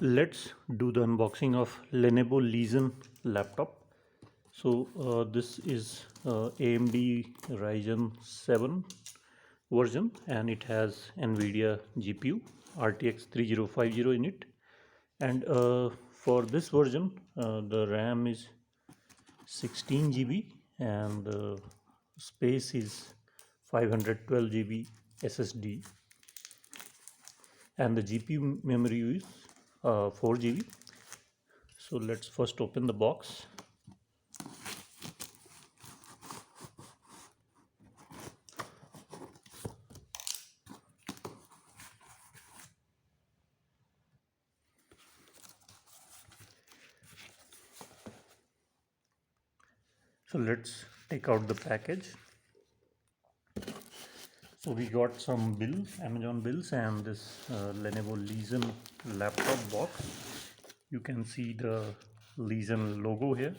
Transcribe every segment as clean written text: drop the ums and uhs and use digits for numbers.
Let's do the unboxing of Lenovo Ryzen laptop. So this is AMD Ryzen 7 version, and it has NVIDIA GPU RTX 3050 in it. And for this version, the RAM is 16 GB and the space is 512 GB SSD, and the GPU memory is 4 GB. So let's first open the box. So let's take out the package. So we got some bills, Amazon bills, and this Lenovo Ryzen laptop box. You can see the Ryzen logo here.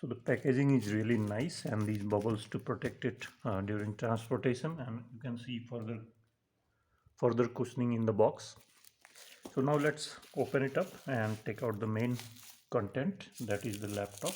So the packaging is really nice, and these bubbles to protect it during transportation, and you can see further cushioning in the box. So now let's open it up and take out the main content, that is the laptop.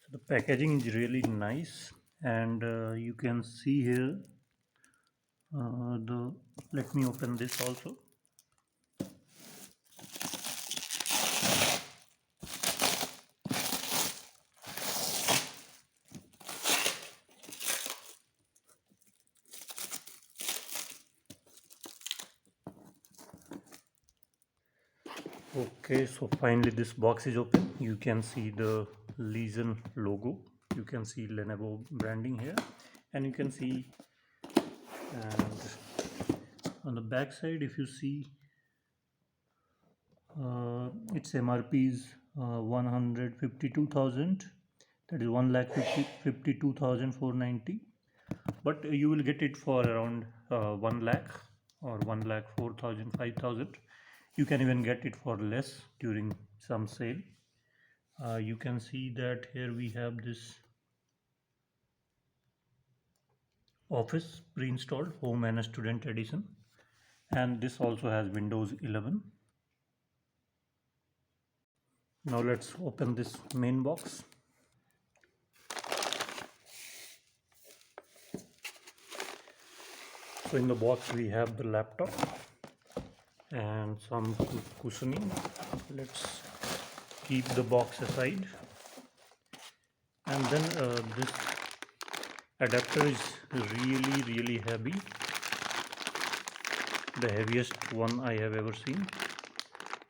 The packaging is really nice, and you can see here let me open this also. Okay, so finally this box is open. You can see the Ryzen logo, you can see Lenovo branding here, and you can see, and on the back side if you see, its MRP is 152,000, that is 1,52,490, but you will get it for around 1 lakh or 1,04,000, 5,000. You can even get it for less during some sale. You can see that here we have this Office pre-installed Home and Student Edition, and this also has Windows 11. Now let's open this main box. So in the box we have the laptop and some cushioning. Let's keep the box aside, and then this adapter is really heavy, the heaviest one I have ever seen,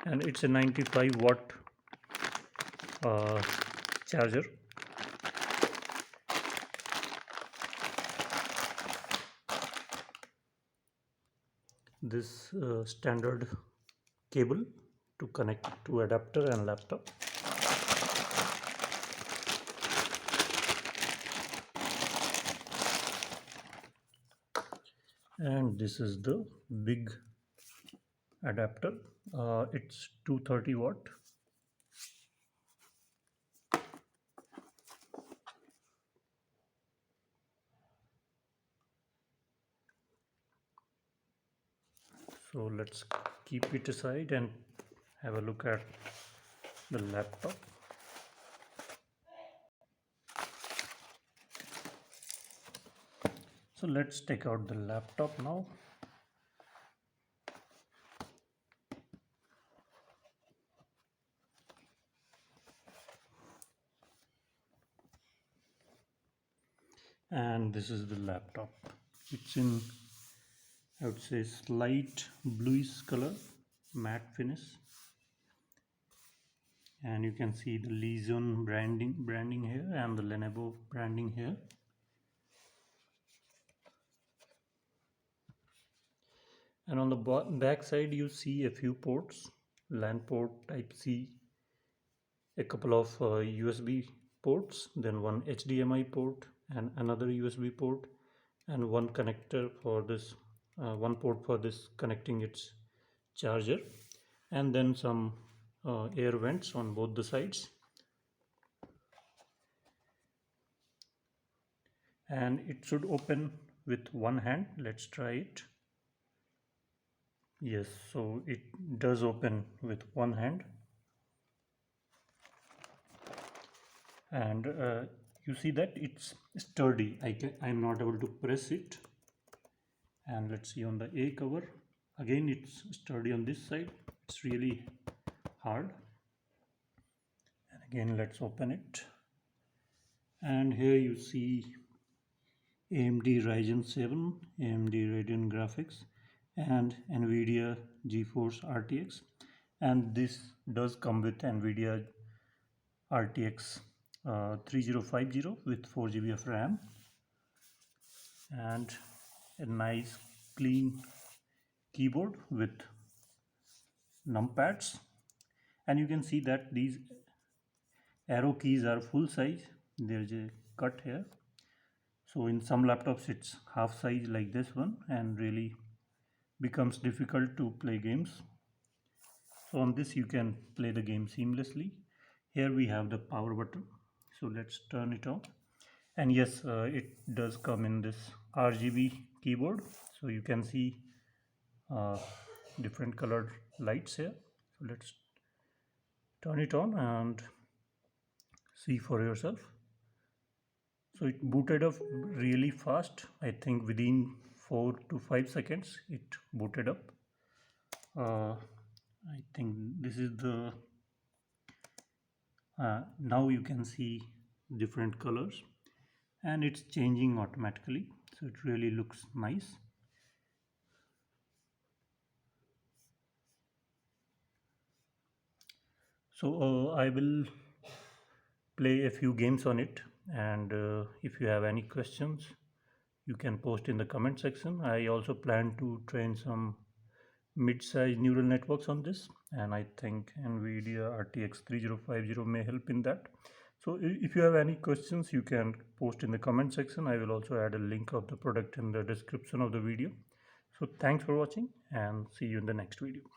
and it's a 95-watt charger. This standard cable to connect to adapter and laptop. And this is the big adapter. It's 230 watt. So let's keep it aside and have a look at the laptop. So let's take out the laptop now. And this is the laptop. It's in, I would say, slight bluish color, matte finish, and you can see the Ryzen branding here and the Lenovo branding here. And on the back side you see a few ports: LAN port, type C, a couple of USB ports, then one HDMI port and another USB port, and one connector for this, one port for this connecting its charger, and then some air vents on both the sides. And it should open with one hand. Let's try it. Yes, so it does open with one hand. And you see that it's sturdy. I'm not able to press it. And let's see on the A cover, again it's sturdy on this side. It's really hard. And again let's open it, and here you see AMD Ryzen 7, AMD Radeon graphics, and NVIDIA GeForce RTX. And this does come with NVIDIA RTX 3050 with 4 GB of RAM, and a nice clean keyboard with numpads. And you can see that these arrow keys are full size. There's a cut here, so in some laptops it's half size like this one, and really becomes difficult to play games. So on this you can play the game seamlessly. Here we have the power button, so let's turn it on. And yes, it does come in this RGB keyboard, so you can see uh, different colored lights here. So let's turn it on and see for yourself. So it booted up really fast. I think within 4 to 5 seconds it booted up. I think this is the now you can see different colors, and it's changing automatically, so it really looks nice. So I will play a few games on it, and if you have any questions you can post in the comment section. I also plan to train some mid-size neural networks on this, and I think NVIDIA RTX 3050 may help in that. So if you have any questions you can post in the comment section. I will also add a link of the product in the description of the video. So thanks for watching, and see you in the next video.